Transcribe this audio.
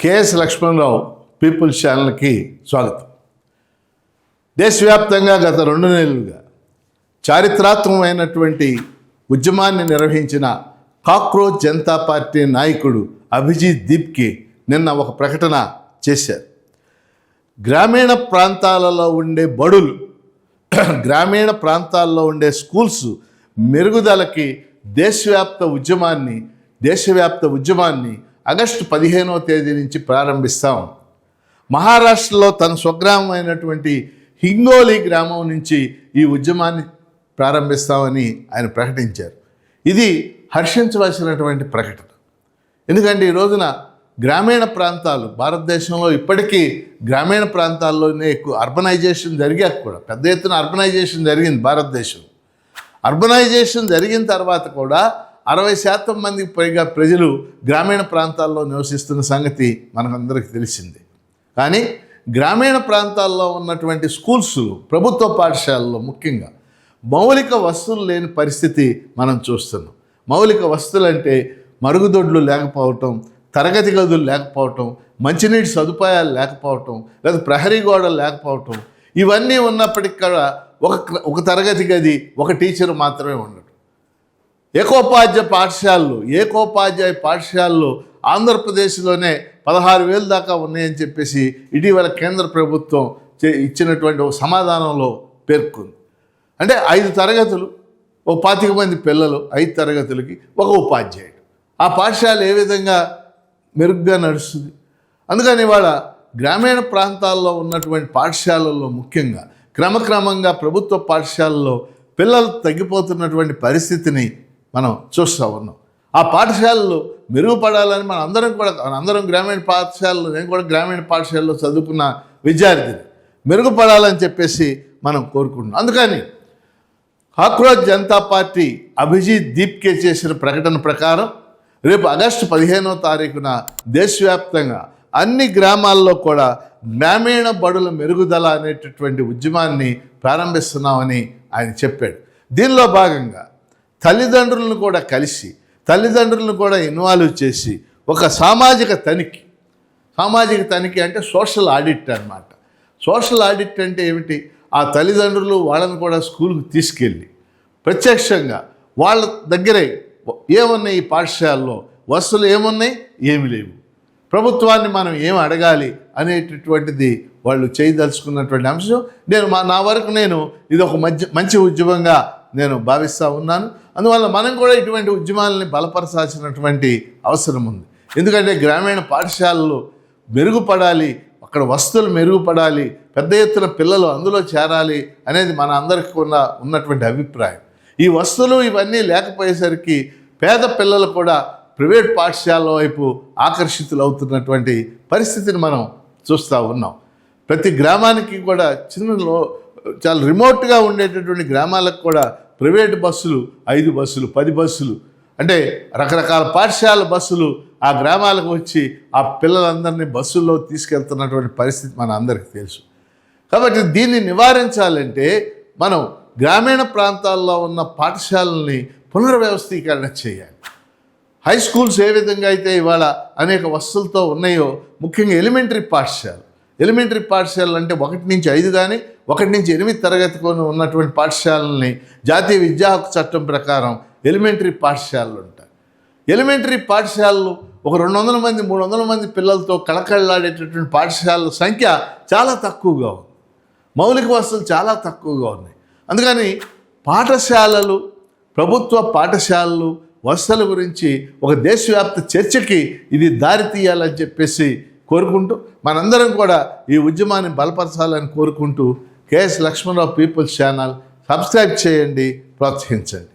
KS Lakshmanarao peoples ఛానల్కి స్వాగతం. దేశవ్యాప్తంగా గత 2 నెలలుగా చారిత్రాత్మకమైనటువంటి ఉద్యమాన్ని నిర్వహించిన కాక్రోచ్ జనతా పార్టీ నాయకుడు అభిజిత్ దీప్కి నిన్న ఒక ప్రకటన చేశారు. గ్రామీణ ప్రాంతాలలో ఉండే బడులు, గ్రామీణ ప్రాంతాల్లో ఉండే స్కూల్స్ మెరుగుదలకి దేశవ్యాప్త ఉద్యమాన్ని ఆగస్టు 15వ తేదీ నుంచి ప్రారంభిస్తాం. మహారాష్ట్రలో తన స్వగ్రామమైనటువంటి హింగోలి గ్రామం నుంచి ఈ ఉద్యమాన్ని ప్రారంభిస్తామని ఆయన ప్రకటించారు. ఇది హర్షించవలసినటువంటి ప్రకటన. ఎందుకంటే ఈ రోజున గ్రామీణ ప్రాంతాలు, భారతదేశంలో ఇప్పటికీ గ్రామీణ ప్రాంతాల్లోనే ఎక్కువ అర్బనైజేషన్ జరిగాక కూడా పెద్ద ఎత్తున అర్బనైజేషన్ జరిగింది భారతదేశం. అర్బనైజేషన్ జరిగిన తర్వాత కూడా 60% మందికి పైగా ప్రజలు గ్రామీణ ప్రాంతాల్లో నివసిస్తున్న సంగతి మనకందరికీ తెలిసిందే. కానీ గ్రామీణ ప్రాంతాల్లో ఉన్నటువంటి స్కూల్స్, ప్రభుత్వ పాఠశాలల్లో ముఖ్యంగా మౌలిక వసతులు లేని పరిస్థితి మనం చూస్తున్నాం. మౌలిక వసతులు అంటే మరుగుదొడ్లు లేకపోవటం, తరగతి గదులు లేకపోవటం, మంచినీటి సదుపాయాలు లేకపోవటం, లేదా ప్రహరీ గోడలు లేకపోవటం, ఇవన్నీ ఉన్నప్పటికీ కూడా ఒక తరగతి గది, ఒక టీచర్ మాత్రమే ఉండడు. ఏకోపాధ్యాయ పాఠశాలలు ఆంధ్రప్రదేశ్లోనే 16,000 దాకా ఉన్నాయని చెప్పేసి ఇటీవల కేంద్ర ప్రభుత్వం ఇచ్చినటువంటి ఒక సమాధానంలో పేర్కొంది. అంటే 5 తరగతులు, 25 మంది పిల్లలు, 5 తరగతులకి ఒక ఉపాధ్యాయుడు. ఆ పాఠశాల ఏ విధంగా మెరుగ్గా నడుస్తుంది? అందుకని ఇవాళ గ్రామీణ ప్రాంతాల్లో ఉన్నటువంటి పాఠశాలల్లో ముఖ్యంగా క్రమక్రమంగా ప్రభుత్వ పాఠశాలలో పిల్లలు తగ్గిపోతున్నటువంటి పరిస్థితిని మనం చూస్తూ ఉన్నాం. ఆ పాఠశాలలు మెరుగుపడాలని అందరం గ్రామీణ పాఠశాలలో, నేను కూడా గ్రామీణ పాఠశాలలో చదువుకున్న విద్యార్థిని, మెరుగుపడాలని చెప్పేసి మనం కోరుకుంటున్నాం. అందుకని కాక్రోచ్ జనతా పార్టీ అభిజిత్ దీప్కే చేసిన ప్రకటన ప్రకారం రేపు ఆగస్టు 15వ తారీఖున దేశవ్యాప్తంగా అన్ని గ్రామాల్లో కూడా గ్రామీణ బడుల మెరుగుదల అనేటటువంటి ఉద్యమాన్ని ప్రారంభిస్తున్నామని ఆయన చెప్పాడు. దీనిలో భాగంగా తల్లిదండ్రులను కూడా కలిసి, తల్లిదండ్రులను కూడా ఇన్వాల్వ్ చేసి ఒక సామాజిక తనిఖీ అంటే సోషల్ ఆడిట్ అన్నమాట. సోషల్ ఆడిట్ అంటే ఏమిటి? ఆ తల్లిదండ్రులు వాళ్ళని కూడా స్కూల్కి తీసుకెళ్ళి ప్రత్యక్షంగా వాళ్ళ దగ్గరే ఏమున్నాయి, ఈ పాఠశాలలో వసతులు ఏమున్నాయి, ఏమి లేవు, ప్రభుత్వాన్ని మనం ఏం అడగాలి అనేటటువంటిది వాళ్ళు చేయదలుచుకున్నటువంటి అంశం. నా వరకు ఇది ఒక మంచి ఉద్యమంగా నేను భావిస్తూ ఉన్నాను. అందువల్ల మనం కూడా ఇటువంటి ఉద్యమాలని బలపరచాల్సినటువంటి అవసరం ఉంది. ఎందుకంటే గ్రామీణ పాఠశాలలు మెరుగుపడాలి, అక్కడ వసతులు మెరుగుపడాలి, పెద్ద ఎత్తున పిల్లలు అందులో చేరాలి అనేది మన అందరికీ ఉన్నటువంటి అభిప్రాయం. ఈ వసతులు ఇవన్నీ లేకపోయేసరికి పేద పిల్లలు కూడా ప్రైవేట్ పాఠశాలల వైపు ఆకర్షితులు అవుతున్నటువంటి పరిస్థితిని మనం చూస్తూ ఉన్నాం. ప్రతి గ్రామానికి కూడా చాలా రిమోట్గా ఉండేటటువంటి గ్రామాలకు కూడా ప్రైవేట్ బస్సులు 5 బస్సులు 10 బస్సులు అంటే రకరకాల పాఠశాల బస్సులు ఆ గ్రామాలకు వచ్చి ఆ పిల్లలందరినీ బస్సుల్లో తీసుకెళ్తున్నటువంటి పరిస్థితి మన అందరికీ తెలుసు. కాబట్టి దీన్ని నివారించాలంటే మనం గ్రామీణ ప్రాంతాల్లో ఉన్న పాఠశాలల్ని పునర్వ్యవస్థీకరణ చేయాలి. హై స్కూల్స్ ఏ విధంగా అయితే ఇవాళ అనేక వసతులతో ఉన్నాయో, ముఖ్యంగా ఎలిమెంటరీ పాఠశాలలు అంటే 1 నుంచి 5 కానీ 1 నుంచి 8 తరగతికి ఉన్నటువంటి పాఠశాలని జాతీయ విద్యా హక్కు చట్టం ప్రకారం ఎలిమెంటరీ పాఠశాలలు ఉంటాయి. ఎలిమెంటరీ పాఠశాలలు ఒక 200 మంది 300 మంది పిల్లలతో కళకళలాడేటటువంటి పాఠశాలల సంఖ్య చాలా తక్కువగా ఉంది. మౌలిక వసతులు చాలా తక్కువగా ఉన్నాయి. అందుకని ప్రభుత్వ పాఠశాలలు వసతుల గురించి ఒక దేశవ్యాప్త చర్చకి ఇది దారి తీయాలని చెప్పేసి కోరుకుంటూ, మనందరం కూడా ఈ ఉద్యమాన్ని బలపరచాలని కోరుకుంటూ KS Lakshmanarao people's channel subscribe చేయండి, ప్రోత్సహించండి.